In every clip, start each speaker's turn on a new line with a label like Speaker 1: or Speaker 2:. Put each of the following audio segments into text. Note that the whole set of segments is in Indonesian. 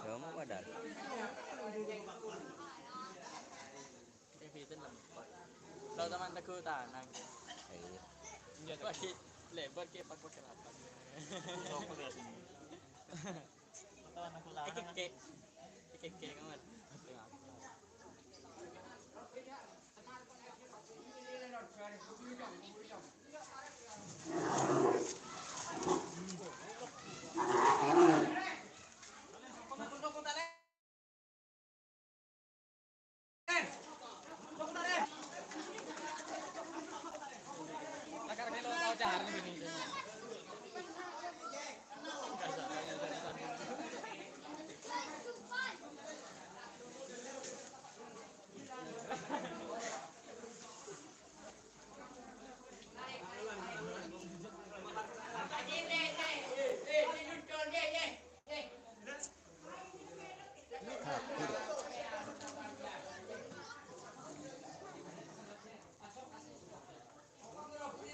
Speaker 1: Kamu padahal.
Speaker 2: Evitin lang. Daw naman nagkutanang.
Speaker 1: Iya.
Speaker 2: Bakit lebar kayak pagpagkarapan. Ikik. Ikik kamat.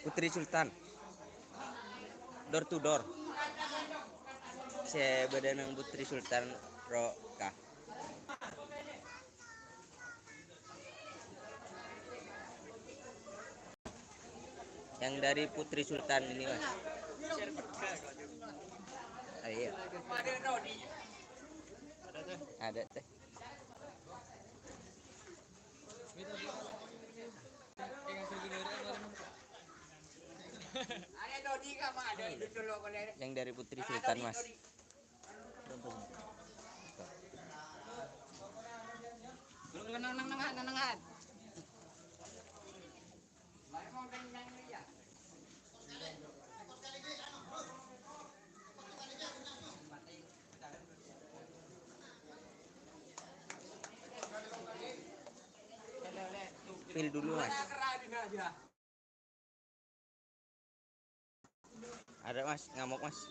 Speaker 1: Putri Sultan. Door to door. Saya badanang Putri Sultan Roka. Yang dari Putri Sultan ini mas. Ah, iya. Ada teh. Yang dari Putri Sultan mas.
Speaker 3: Nangan.
Speaker 1: Pil dulu mas. Ada mas, ngamuk mas.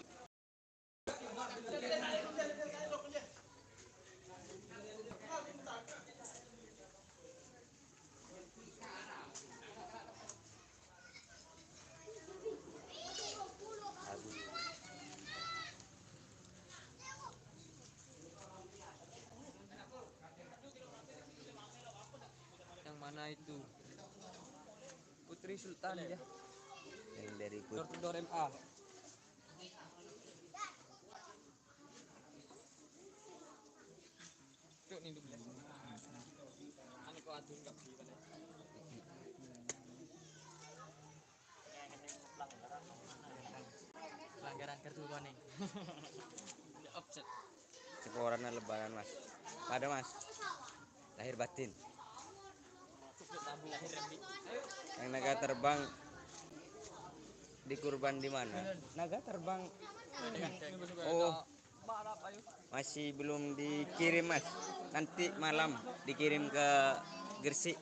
Speaker 2: Yang mana itu? Putri Sultan ya.
Speaker 1: Yang dari
Speaker 2: Door
Speaker 1: Putri.
Speaker 2: to door MA. Cuk nih dulu. Ani kok adun gak beli kan. Pelanggaran kartu kuning. Offset.
Speaker 1: Sekoran lebaran mas. Pada mas. Lahir batin. Yang naga terbang di kurban di mana? Naga terbang. Oh, masih belum dikirim mas. Nanti malam dikirim ke Gresik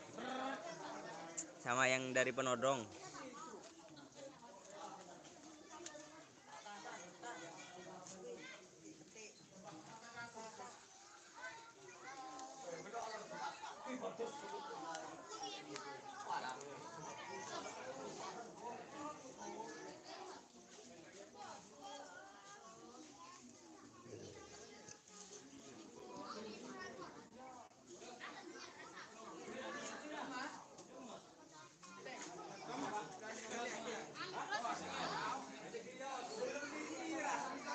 Speaker 1: sama yang dari Penodong.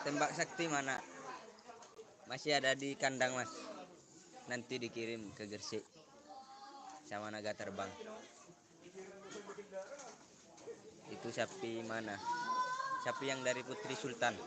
Speaker 1: Tembak sakti mana? Masih ada di kandang mas. Nanti dikirim ke Gresik sama naga terbang. Itu sapi mana? Sapi yang dari Putri Sultan.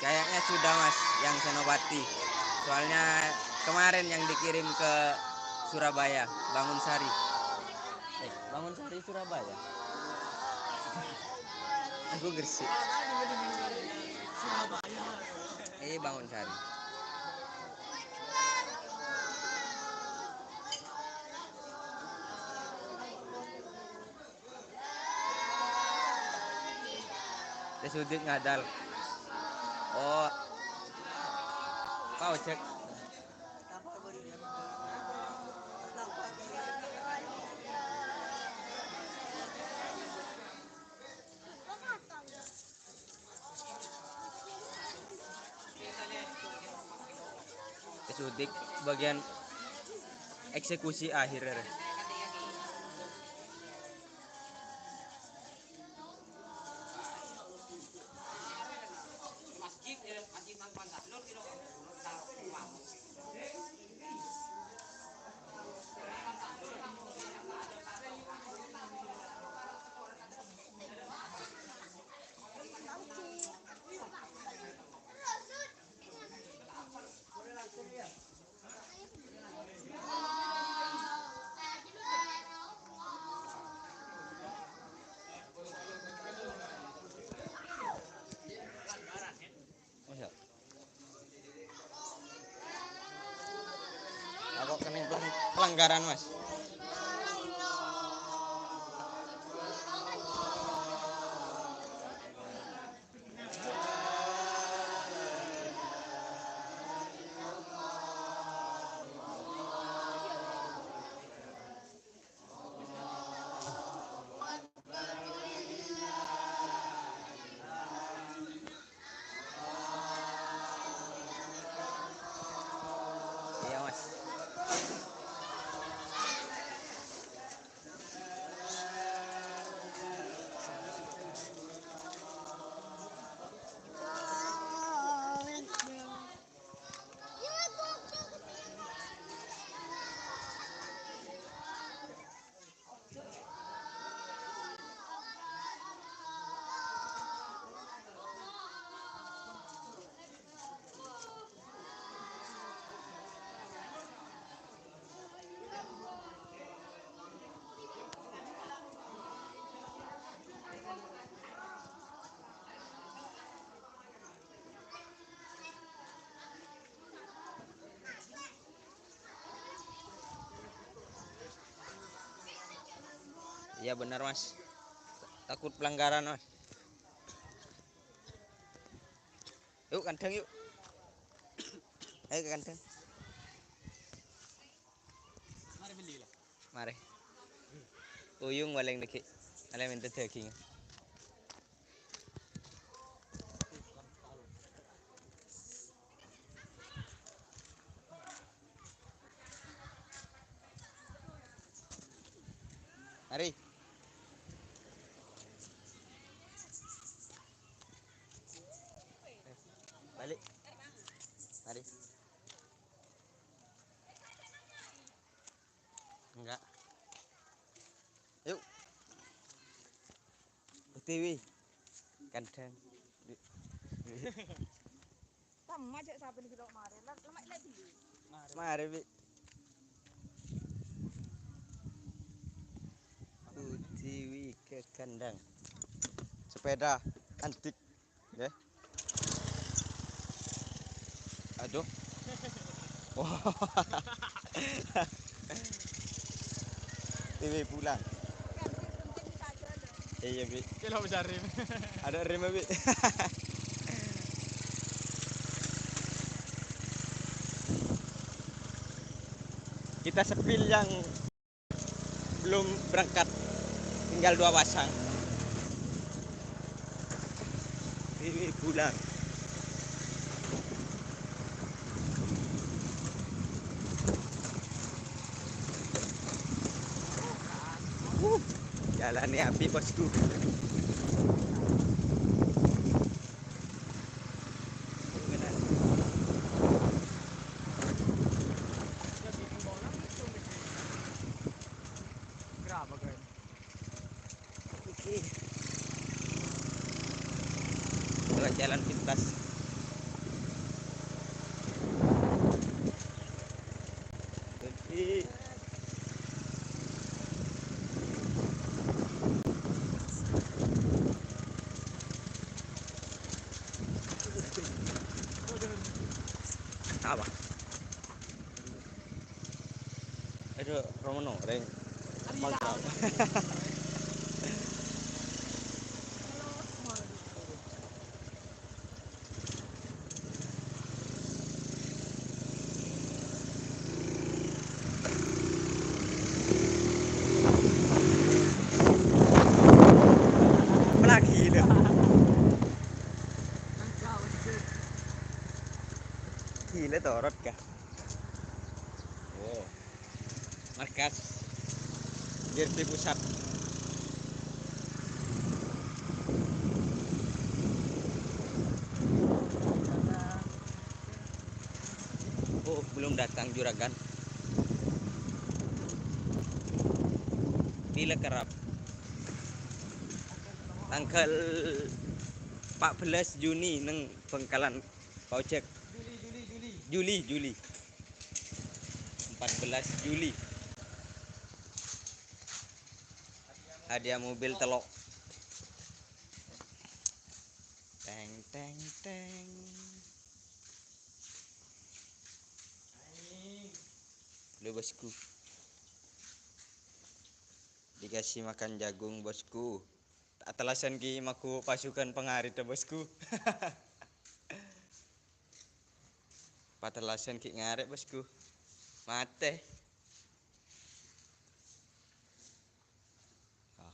Speaker 1: Kayaknya sudah mas yang Senopati. Soalnya Kemarin yang dikirim ke Surabaya, Bangun Sari. Bangun Sari Surabaya. Aku Gresik. Bangun Sari. Sudut ngadal. Oh, kau cek. Sudik bagian eksekusi akhir. Aku kena pelanggaran, Mas. Iya, Mas. Iya benar, Mas. Takut pelanggaran, Mas. Yuk kandang yuk. Ayo ke kandang.
Speaker 2: Mari beli lah.
Speaker 1: Mari. Uyung paling dikit. Ada minta daging. Mari. Balik. Mari. Enggak. Yuk. TV. Kandang.
Speaker 3: Sama aja sampai di kemarin. Lemak lagi.
Speaker 1: Mari, Bi. TV ke kandang. Sepeda antik, ya. Aduh. Wah. TV pulang. Iya, Bi.
Speaker 2: Kilo besar rim.
Speaker 1: Ada rem, Bi. Kita sepil yang belum berangkat, tinggal 2 pasang. TV pulang. Jalannya api, bosku.
Speaker 2: Berapa kan?
Speaker 1: Lewat jalan pintas. Romono reng
Speaker 3: Alila.
Speaker 1: mantap. Lagi dah. Gila torot kah? Oh, markas GRT pusat. Oh, belum datang juragan. Bila kerap? Tanggal 14 Juni neng Bengkalan Pojek. Juli 14 Juli. Hadiah mobil telok. Teng teng teng. Lu bosku. Dikasih makan jagung bosku. Tak telasan ki maku pasukan pengarit ya bosku. Patelasan ki ngaret bosku. Mate. Ah.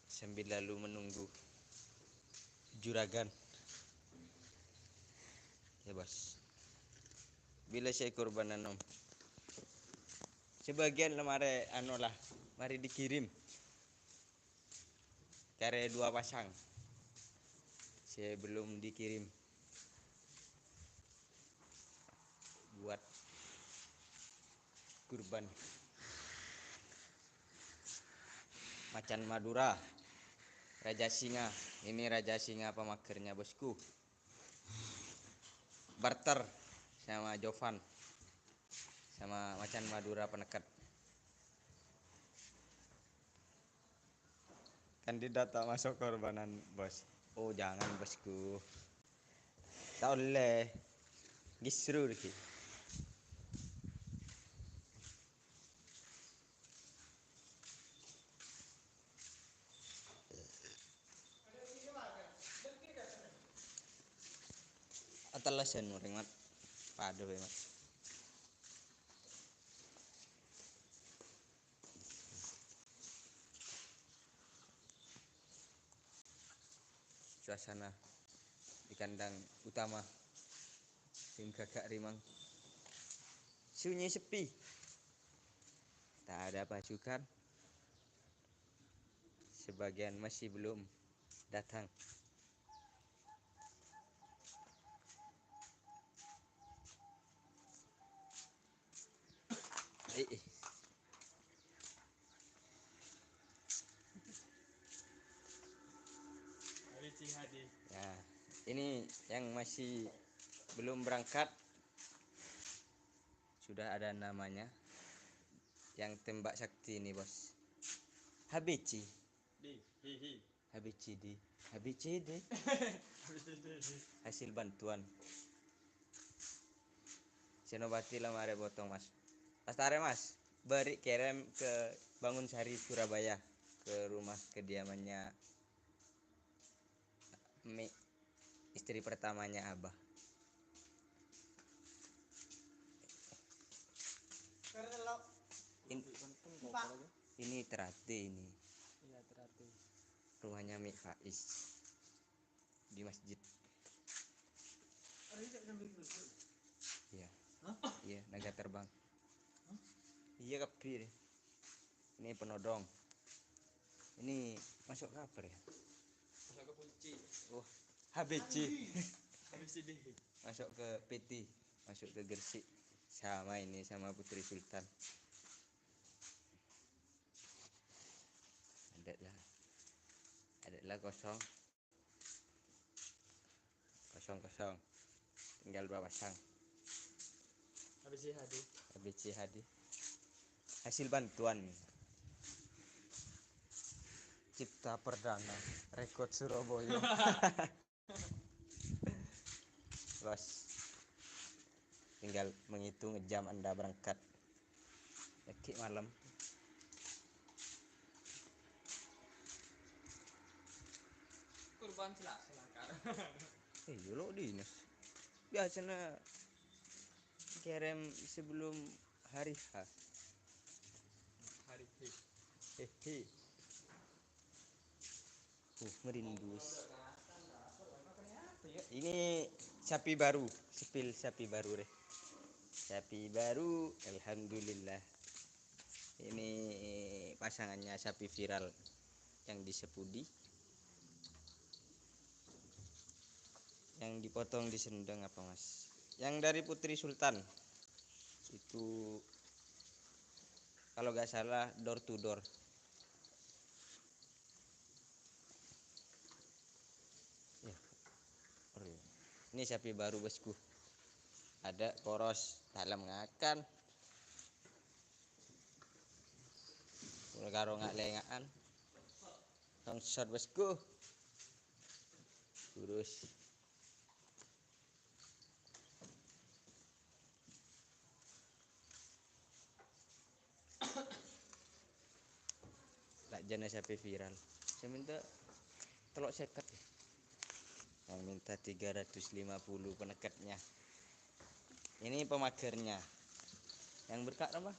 Speaker 1: Sambil lalu menunggu juragan. Ya bos. Bila saya kurbanan om. Sebagian lemari anu lah, mari dikirim. Cari 2 pasang. Saya belum dikirim. Buat kurban. Macan Madura. Raja Singa. Ini Raja Singa pemakernya bosku. Barter sama Jovan. Sama Macan Madura penekat. Kandidat tak masuk korbanan bos. Oh jangan bosku. Tak boleh. Gisru dikit. Atalasan orang mat. Padu mat. Suasana di kandang utama tim Gagak Rimang sunyi sepi, tak ada pasukan, sebagian masih belum datang. Eh. Ya, ini yang masih belum berangkat sudah ada namanya. Yang tembak sakti ini bos. HBC. HBCD. HBCD. Hasil bantuan. Senobati lemari potong mas. Astare mas. Beri kirim ke Bangun Sari Surabaya ke rumah kediamannya istri pertamanya Abah. Ini Terate ini.
Speaker 2: Iya, teratur.
Speaker 1: Rumahnya Mik Faiz di masjid. Iya. Iya, naga terbang. Iya kapir. Ini penodong. Ini masuk kaper ya?
Speaker 2: Masuk ke kunci.
Speaker 1: Oh, HBC.
Speaker 2: ABCD.
Speaker 1: Masuk ke PT, masuk ke Gresik. Sama ini sama Putri Sultan. Ada kosong. Kosong. Tinggal 2 pasang. ABC HD. Hasil bantuan. Cipta Perdana. Rekod Surabaya. Bos. tinggal menghitung jam Anda berangkat. Oke, malam.
Speaker 2: Kurban selakar.
Speaker 1: Lo dinas. Biasanya kirim sebelum hari H.
Speaker 2: Hari ini.
Speaker 1: Hehe. Merindus. Ini sapi baru, sepil sapi baru deh. Sapi baru, alhamdulillah. Ini pasangannya sapi viral yang di Sepudi. Yang dipotong di Sendang apa mas? Yang dari Putri Sultan. Itu kalau nggak salah door to door. Ya. Ini sapi baru bosku. Ada poros dalam ngakan. Karo nggak lengaan. Longsor bosku. Terus tak jenis sapi viral. Saya minta telok seket. Yang minta 350 penekatnya. Ini pemagernya. Yang berkak apa?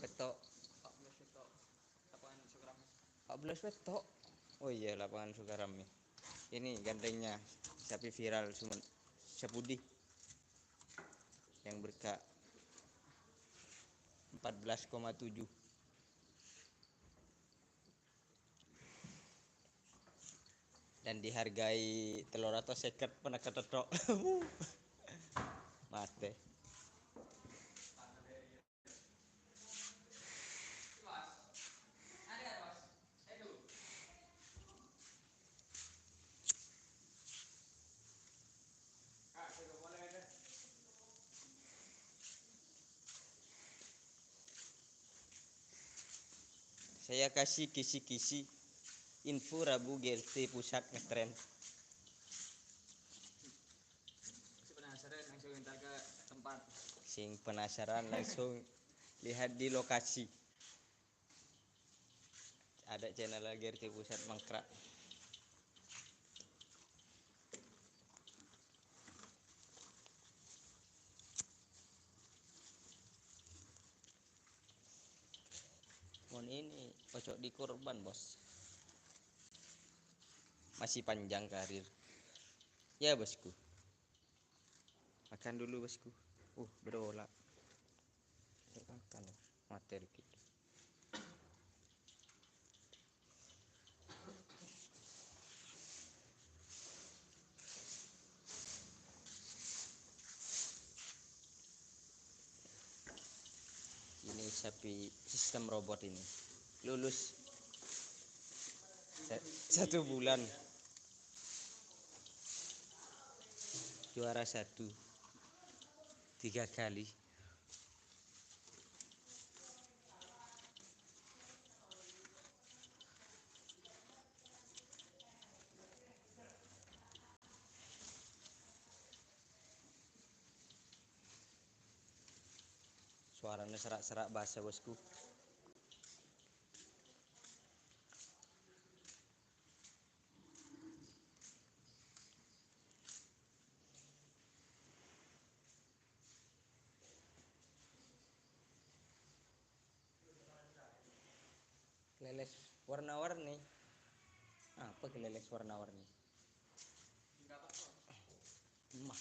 Speaker 1: Petok
Speaker 2: 14 itu. Lapangan Sukarame.
Speaker 1: 14 petok. Oh iya, lapangan Sukarame. Ini gandengnya sapi viral Sepudi. Yang berkak 14,7. Dan dihargai telur atau seket penekat tetok. Mate. Saya kasih kisi-kisi info Rabu GLT pusat ngetren.
Speaker 2: Si penasaran langsung entar ke tempat.
Speaker 1: Sing penasaran langsung lihat di lokasi. Ada channel GLT pusat Mangkrak. Mon ini cocok di korban bos. Masih panjang karir. Ya bosku. Makan dulu bosku. Berolah. Makan materi kita. Ini sapi sistem robot ini. Lulus 1 bulan. Juara 1 3 kali. Suaranya serak-serak bahasa bosku. Leles warna-warni. Apa keleles warna-warni? Mah.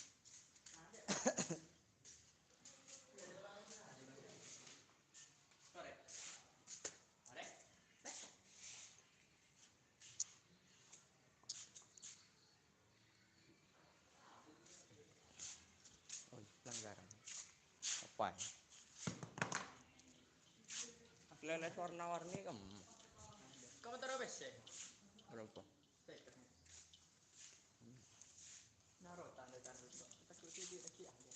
Speaker 1: Oh, pelanggaran. Apa ya? Leles warna-warni kamu.
Speaker 2: Kamu taruh bes ya?
Speaker 1: Berapa?
Speaker 2: Naruh tanda itu. Kita kuci di lagi ada.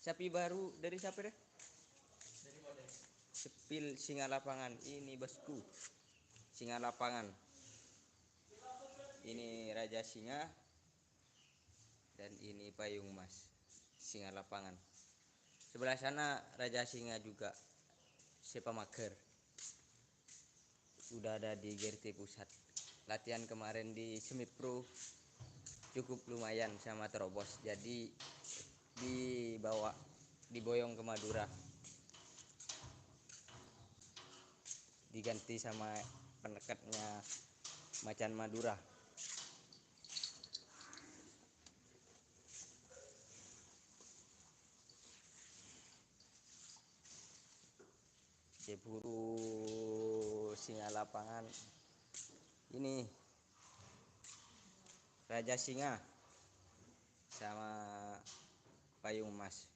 Speaker 1: Sapi baru dari siapa deh?
Speaker 2: Dari model.
Speaker 1: Sepil singa lapangan. Ini bosku. Singa lapangan. Ini Raja Singa dan ini Payung Mas, singa lapangan. Sebelah sana Raja Singa juga Sepamager. Udah ada di GRT Pusat. Latihan kemarin di Semipro cukup lumayan sama terobos. Jadi diboyong ke Madura. Diganti sama penekatnya macan Madura. Ceburu singa lapangan. Ini Raja Singa sama Payung Mas.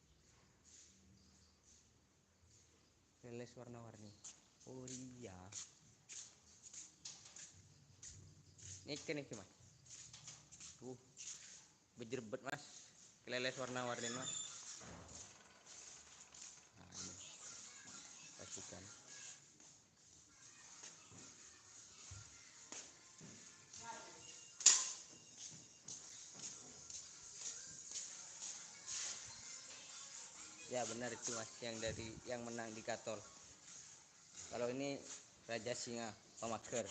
Speaker 1: Leles warna-warni. Oh iya. Ini Mas. Bejerbet Mas. Keleles warna-warni Mas. Nah, ini pastikan. Ya benar itu Mas, yang menang di Katol. Kalau ini Raja Singa Pamager.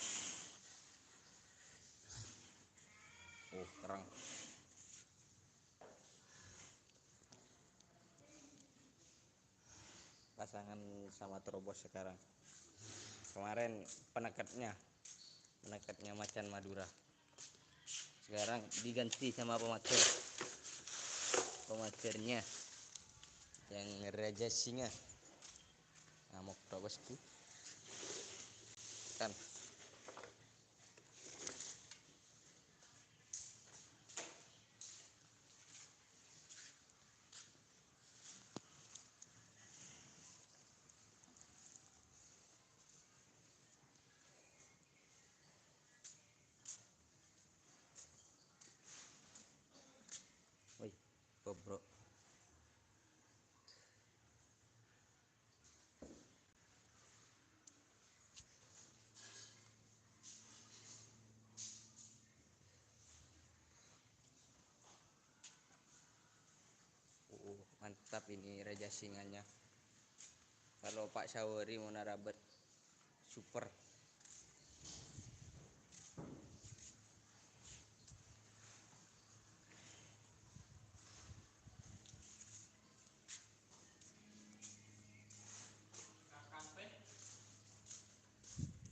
Speaker 1: Oh, terang. Pasangan sama terobos sekarang. Kemarin penekatnya macan Madura. Sekarang diganti sama pemager. Pemagernya yang Raja Singa. Ngamuk terobosku. Kan. Woi, bobrok. Mantap ini Raja Singanya. Kalau Pak Syawari mau narabet super.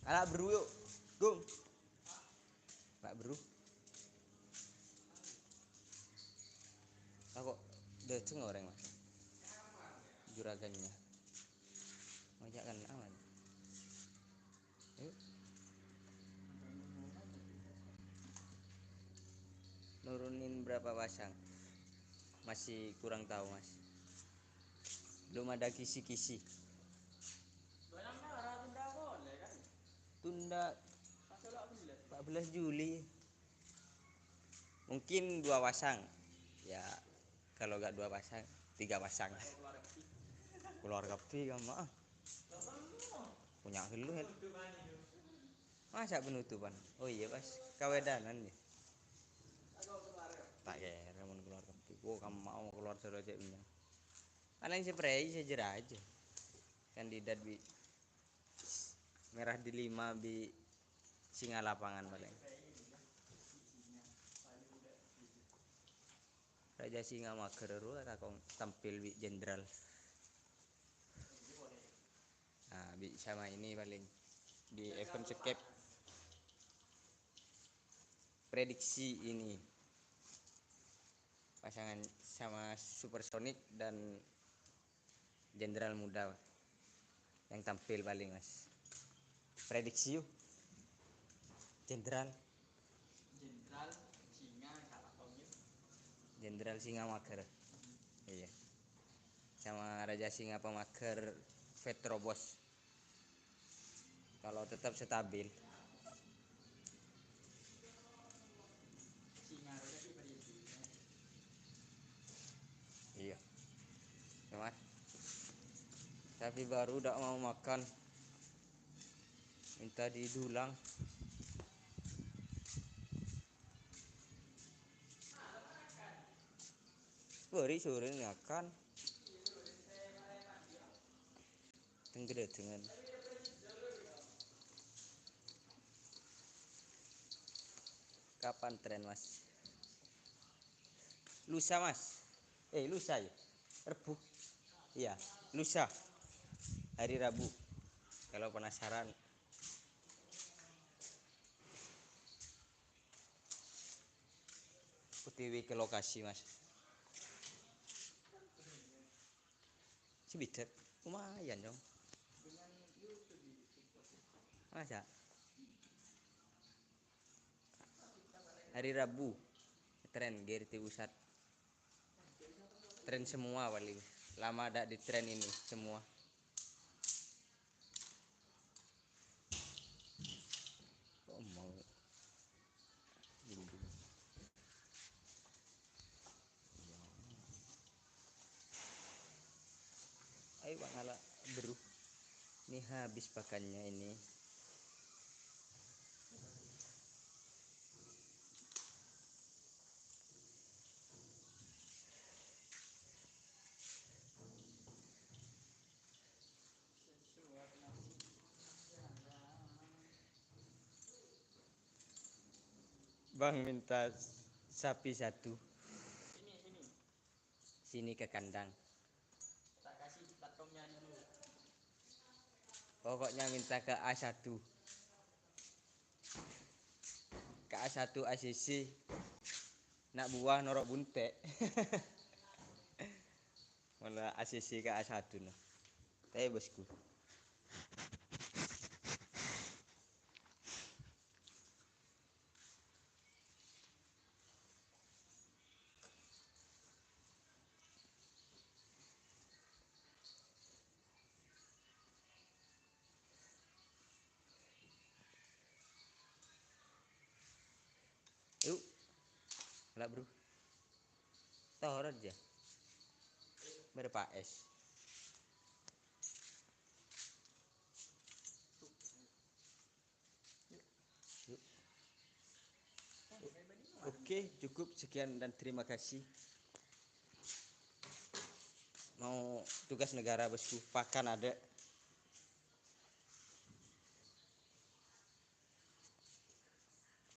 Speaker 1: Alah bro yuk. Gum. Pak bro. Aku udah ceng orang Mas. Juragannya. Ngajak kan aman. Yuk. Nurunin berapa pasang? Masih kurang tahu Mas. Belum ada kisi-kisi. Tunda 14 Juli. Mungkin 2 pasang. Ya kalau gak 2 pasang, 3 pasang. Keluar kepi mah. Punya helu. Masa penutupan? Oh iya pas kawedanan ya. Tak kira mau keluar kepi. Oh kamu mau keluar suruh aja punya. Paling spray sejarah aja. Kandidat bi merah di 5 bi singa lapangan paling. Raja Singa mager kakong tampil bi jenderal. Nah, bi sama ini paling di event skep prediksi ini pasangan sama Supersonic dan jenderal muda yang tampil paling Mas. Prediksi yuk. Jenderal Singa mager. Iya. Sama Raja Singa Pamager Vetrobos. Kalau tetap stabil. Iya. Ya, Mas. Tapi baru udah mau makan. Minta didulang. Beri sore makan. Tenggede dengan. Kapan tren mas? Lusa mas? Lusa ya? Rebu? Iya, lusa. Hari Rabu. Kalau penasaran. OTW ke lokasi mas. Cibitet, lumayan dong. Masa? Hari Rabu. Tren GRT Pusat. Tren semua paling. Lama ada di tren ini semua. Oh, mau bimbing. Ayo Bang Ala beru. Ini habis pakannya ini. Bang minta sapi satu.
Speaker 2: Sini.
Speaker 1: Sini ke kandang.
Speaker 2: Tak kasih patomnya dulu.
Speaker 1: Pokoknya minta ke A1. Ke A1 ACC. Nak buah norok buntek. Mana ACC ke A1 nah. Tapi bosku. Yuk. Lah bro. Tor aja. Berapa es? Yuk. Oke, cukup sekian dan terima kasih. Mau tugas negara bosku, pakan ada.